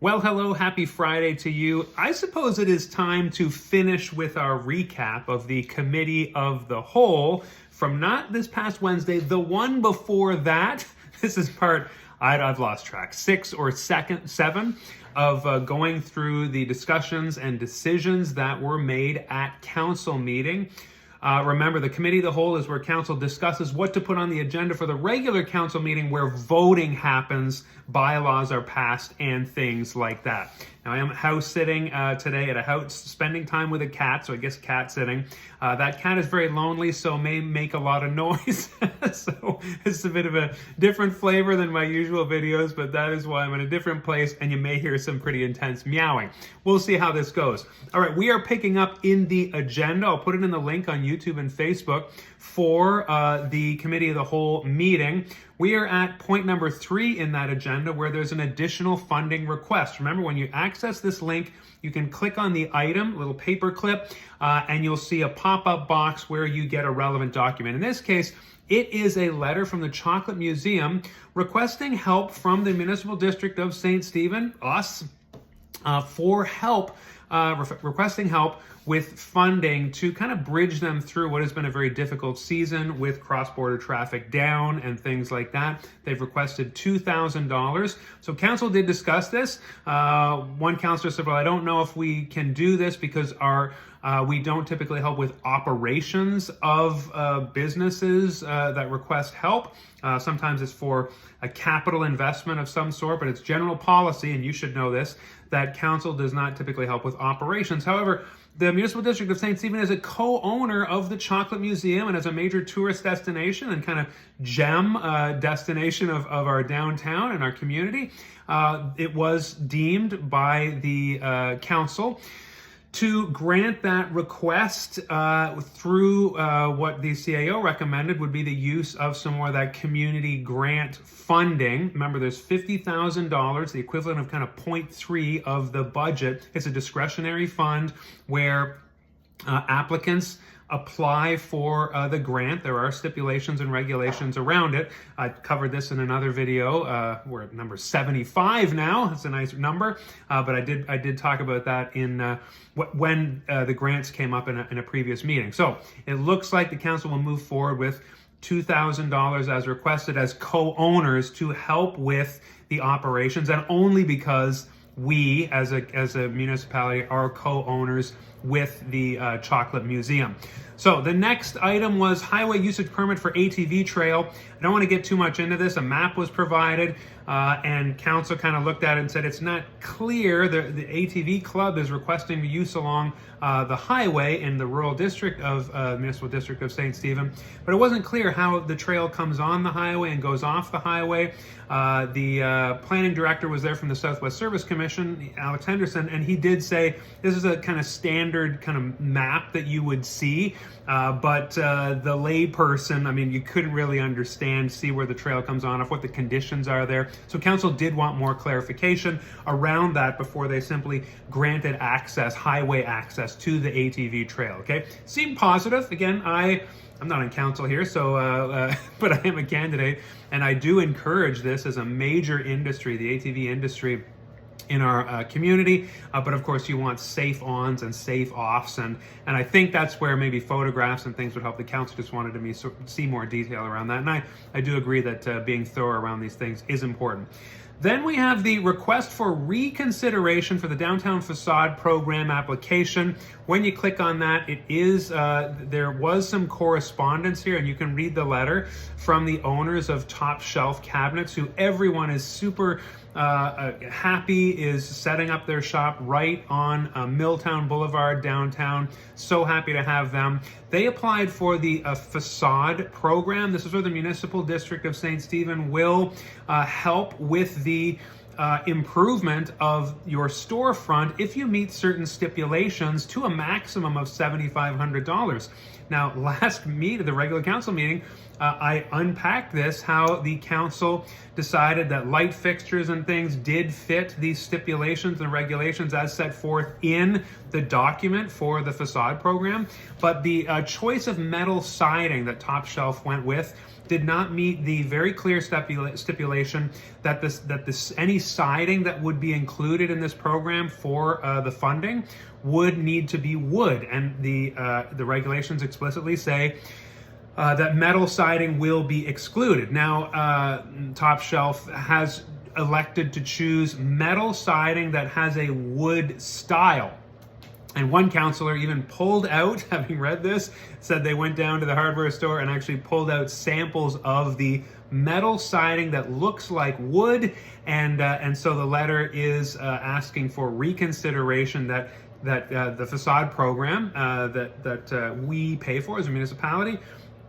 Well, hello, happy Friday to you. I suppose it is time to finish with our recap of the Committee of the Whole from not this past Wednesday, the one before that. This is part, I've lost track, 6 or 7 of going through the discussions and decisions that were made at council meeting. Remember, the Committee of the Whole is where council discusses what to put on the agenda for the regular council meeting where voting happens, bylaws are passed, and things like that. Now, I am house sitting today at a house, spending time with a cat, so I guess cat sitting. That cat is very lonely, so may make a lot of noise. So it's a bit of a different flavor than my usual videos, but that is why I'm in a different place, and you may hear some pretty intense meowing. We'll see how this goes. All right, we are picking up in the agenda. I'll put it in the link on YouTube and Facebook for the Committee of the Whole meeting. We are at point number 3 in that agenda where there's an additional funding request. Remember, when you access this link, you can click on the item, little paper clip, and you'll see a pop-up box where you get a relevant document. In this case, it is a letter from the Chocolate Museum requesting help from the Municipal District of St. Stephen, us, for help, requesting help with funding to kind of bridge them through what has been a very difficult season with cross-border traffic down and things like that. They've requested $2,000. So council did discuss this. One councillor said, well, I don't know if we can do this because we don't typically help with operations of businesses that request help. Sometimes it's for a capital investment of some sort, but it's general policy, and you should know this, that council does not typically help with operations. However, the Municipal District of St. Stephen is a co-owner of the Chocolate Museum and as a major tourist destination and kind of gem destination of our downtown and our community. It was deemed by the council to grant that request through what the CAO recommended would be the use of some more of that community grant funding. Remember, there's $50,000, the equivalent of kind of 0.3 of the budget. It's a discretionary fund where applicants apply for the grant. There are stipulations and regulations around it. I covered this in another video. We're at number 75 now. That's a nice number, but I did talk about that in when the grants came up in a previous meeting. So it looks like the council will move forward with $2,000 as requested as co-owners to help with the operations, and only because we as a municipality are co-owners with the Chocolate Museum. So the next item was highway usage permit for ATV trail. I don't want to get too much into this. A map was provided and council kind of looked at it and said it's not clear. The ATV club is requesting the use along the highway in the rural district of Municipal District of St. Stephen, but it wasn't clear how the trail comes on the highway and goes off the highway. The planning director was there from the Southwest Service Commission, Alex Henderson, and he did say this is a kind of standard kind of map that you would see, but the lay person, I mean, you couldn't really see where the trail comes on, what the conditions are there. So council did want more clarification around that before they simply granted access, highway access to the ATV trail, okay? Seemed positive. Again, I'm not in council here, so but I am a candidate, and I do encourage this as a major industry, the ATV industry in our community, but of course you want safe ons and safe offs, and I think that's where maybe photographs and things would help. The council just wanted to see more detail around that, and I do agree that being thorough around these things is important. Then we have the request for reconsideration for the downtown facade program application. When you click on that, it is there was some correspondence here, and you can read the letter from the owners of Top Shelf Cabinets, who everyone is super happy is setting up their shop right on Milltown Boulevard downtown. So happy to have them. They applied for the facade program. This is where the Municipal District of St. Stephen will help with the improvement of your storefront if you meet certain stipulations to a maximum of $7,500. Now, the regular council meeting, I unpacked this, how the council decided that light fixtures and things did fit these stipulations and regulations as set forth in the document for the facade program. But the choice of metal siding that Top Shelf went with did not meet the very clear stipulation that any siding that would be included in this program for the funding would need to be wood, and the regulations explicitly say that metal siding will be excluded. Now, Top Shelf has elected to choose metal siding that has a wood style. And one councillor even pulled out, having read this, said they went down to the hardware store and actually pulled out samples of the metal siding that looks like wood, and so the letter is asking for reconsideration that the facade program that we pay for as a municipality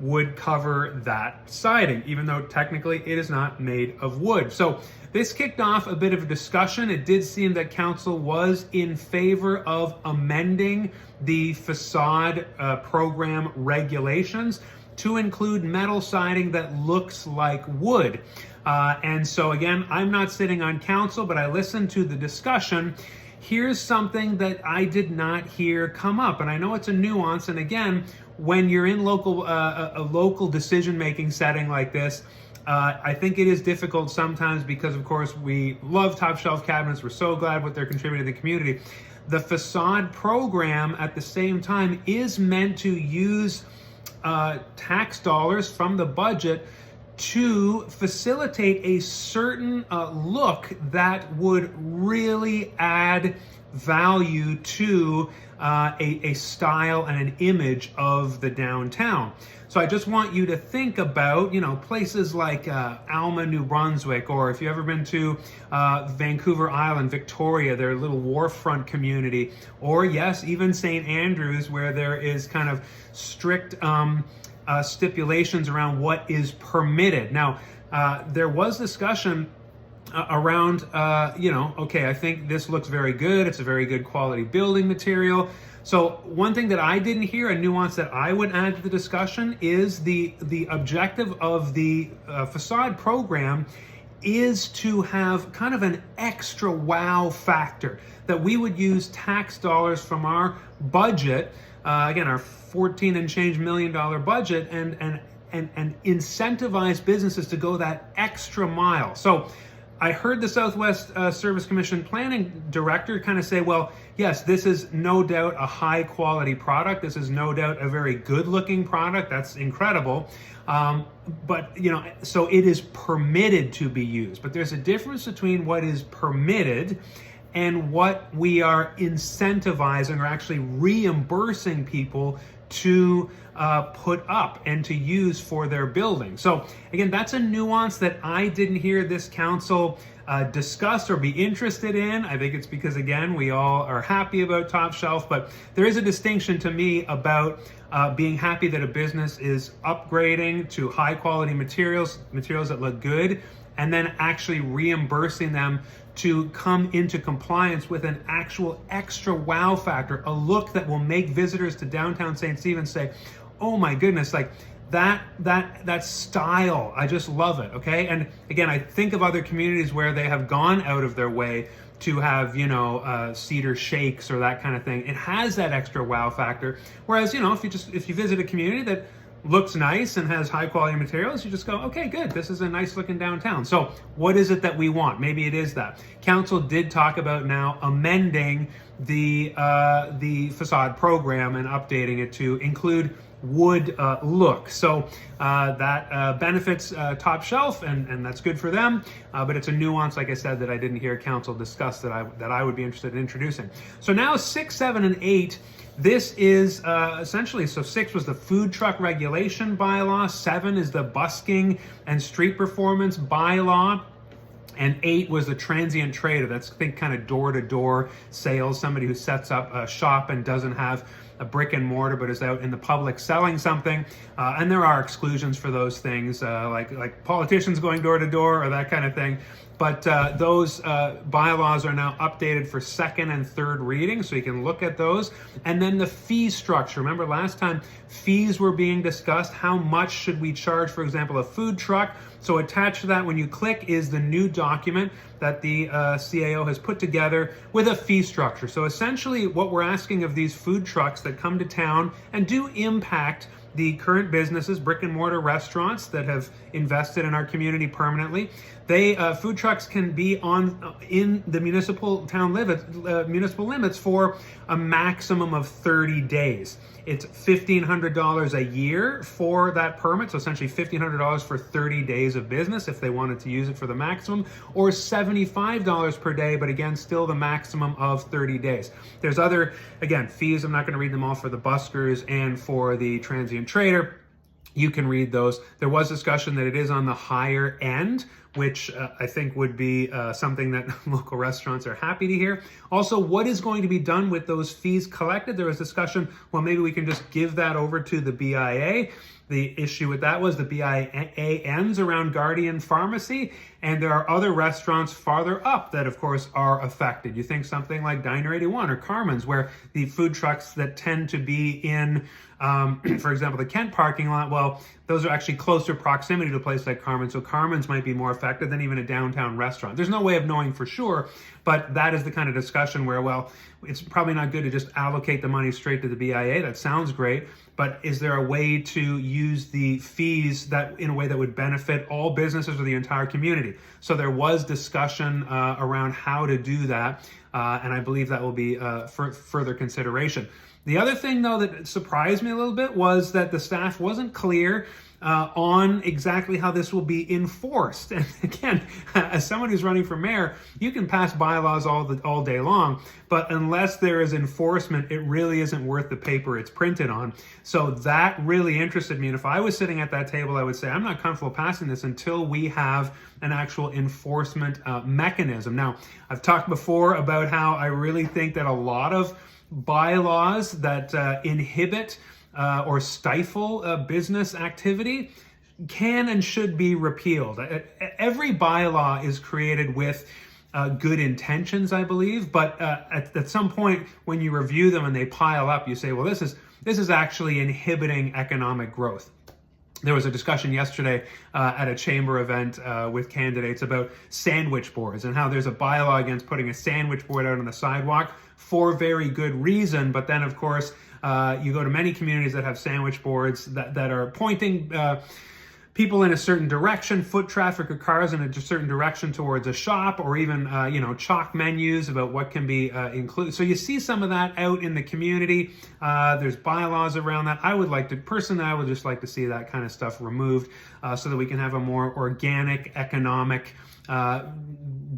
would cover that siding, even though technically it is not made of wood. So this kicked off a bit of a discussion. It did seem that council was in favor of amending the facade program regulations to include metal siding that looks like wood. And so again, I'm not sitting on council, but I listened to the discussion. Here's something that I did not hear come up, and I know it's a nuance, and again, when you're in a local decision-making setting like this, I think it is difficult sometimes because, of course, we love Top Shelf cabinets. We're so glad what they're contributing to the community. The facade program, at the same time, is meant to use tax dollars from the budget to facilitate a certain look that would really add value to a style and an image of the downtown. So I just want you to think about, places like Alma, New Brunswick, or if you've ever been to Vancouver Island, Victoria, their little wharffront community, or yes, even St. Andrews, where there is kind of strict stipulations around what is permitted. Now, there was discussion around, okay, I think this looks very good. It's a very good quality building material. So one thing that I didn't hear, a nuance that I would add to the discussion, is the objective of the facade program is to have kind of an extra wow factor, that we would use tax dollars from our budget, again, our 14 and change $1 million budget, and incentivize businesses to go that extra mile. So I heard the Southwest Service Commission planning director kind of say, well, yes, this is no doubt a high quality product. This is no doubt a very good looking product. That's incredible. But, so it is permitted to be used. But there's a difference between what is permitted and what we are incentivizing or actually reimbursing people to put up and to use for their building. So again, that's a nuance that I didn't hear this council discuss or be interested in. I think it's because, again, we all are happy about Top Shelf, but there is a distinction to me about being happy that a business is upgrading to high quality materials that look good, and then actually reimbursing them to come into compliance with an actual extra wow factor, a look that will make visitors to downtown St. Stephen's say, oh my goodness, like that style, I just love it, okay? And again, I think of other communities where they have gone out of their way to have, cedar shakes or that kind of thing. It has that extra wow factor. Whereas, if you visit a community that looks nice and has high quality materials, you just go, okay, good, this is a nice looking downtown. So what is it that we want? Maybe it is that. Council did talk about now amending the facade program and updating it to include wood look. So that benefits Top Shelf, and that's good for them. But it's a nuance, like I said, that I didn't hear council discuss that I would be interested in introducing. So now 6, 7, and 8. This is essentially, so 6 was the food truck regulation bylaw, 7 is the busking and street performance bylaw, and 8 was the transient trader. That's, I think, kind of door-to-door sales, somebody who sets up a shop and doesn't have a brick and mortar but is out in the public selling something. And there are exclusions for those things, like politicians going door-to-door or that kind of thing. But those bylaws are now updated for second and third reading, so you can look at those. And then the fee structure. Remember last time fees were being discussed. How much should we charge, for example, a food truck? So attached to that, when you click, is the new document that the CAO has put together with a fee structure. So essentially what we're asking of these food trucks that come to town and do impact the current businesses, brick and mortar restaurants that have invested in our community permanently. They food trucks can be in the municipal limits for a maximum of 30 days. It's $1,500 a year for that permit, so essentially $1,500 for 30 days of business if they wanted to use it for the maximum, or $75 per day, but again, still the maximum of 30 days. There's other, again, fees. I'm not going to read them all for the buskers and for the transient trader. You can read those. There was discussion that it is on the higher end, which I think would be something that local restaurants are happy to hear. Also, what is going to be done with those fees collected? There was discussion, well, maybe we can just give that over to the BIA. The issue with that was the BIA ends around Guardian Pharmacy, and there are other restaurants farther up that, of course, are affected. You think something like Diner 81 or Carmen's, where the food trucks that tend to be in, for example, the Kent parking lot, well, those are actually closer proximity to a place like Carmen's, so Carmen's might be more affected than even a downtown restaurant. There's no way of knowing for sure, but that is the kind of discussion where, well, it's probably not good to just allocate the money straight to the BIA. That sounds great, but is there a way to use the fees that in a way that would benefit all businesses or the entire community? So there was discussion around how to do that, and I believe that will be further consideration. The other thing, though, that surprised me a little bit was that the staff wasn't clear on exactly how this will be enforced. And again, as someone who's running for mayor, you can pass bylaws all day long, but unless there is enforcement, it really isn't worth the paper it's printed on. So that really interested me. And if I was sitting at that table, I would say, I'm not comfortable passing this until we have an actual enforcement mechanism. Now, I've talked before about how I really think that a lot of bylaws that inhibit or stifle business activity can and should be repealed. Every bylaw is created with good intentions, I believe, but at some point when you review them and they pile up, you say, well, this is actually inhibiting economic growth. There was a discussion yesterday at a chamber event with candidates about sandwich boards and how there's a bylaw against putting a sandwich board out on the sidewalk for very good reason. But then, of course, you go to many communities that have sandwich boards that are pointing people in a certain direction, foot traffic or cars in a certain direction towards a shop, or even chalk menus about what can be included. So you see some of that out in the community. There's bylaws around that. I would just like to see that kind of stuff removed so that we can have a more organic economic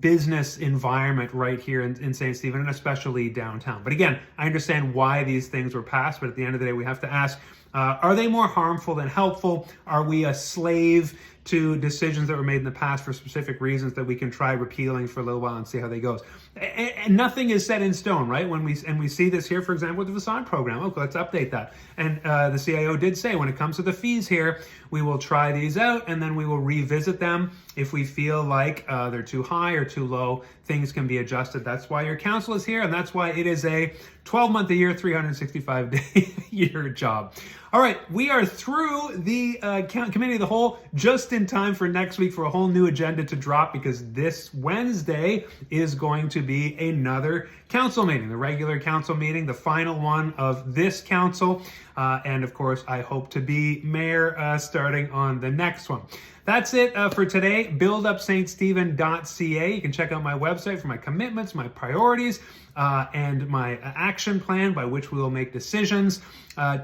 business environment right here in St. Stephen, and especially downtown. But again, I understand why these things were passed, but at the end of the day, we have to ask, are they more harmful than helpful? Are we a slave to decisions that were made in the past for specific reasons that we can try repealing for a little while and see how they goes? And nothing is set in stone, right? When we see this here, for example, with the façade program, okay, let's update that. And the CIO did say, when it comes to the fees here, we will try these out and then we will revisit them. If we feel like they're too high or too low, things can be adjusted. That's why your council is here, and that's why it is a 12-month a year, 365-day year job. All right, we are through the Committee of the Whole just in time for next week for a whole new agenda to drop, because this Wednesday is going to be another council meeting, the regular council meeting, the final one of this council. And of course, I hope to be mayor starting on the next one. That's it for today. BuildUpStStephen.ca. You can check out my website for my commitments, my priorities, and my action plan by which we will make decisions.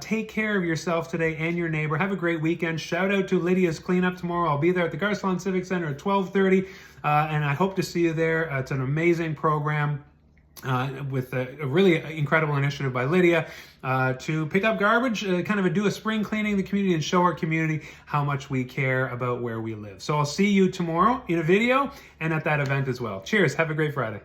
Take care of yourself today and your neighbor. Have a great weekend. Shout out to Lydia's Cleanup tomorrow. I'll be there at the Garcelon Civic Center at 12:30, and I hope to see you there. It's an amazing program. With a really incredible initiative by Lydia to pick up garbage, do a spring cleaning in the community and show our community how much we care about where we live. So I'll see you tomorrow in a video and at that event as well. Cheers. Have a great Friday.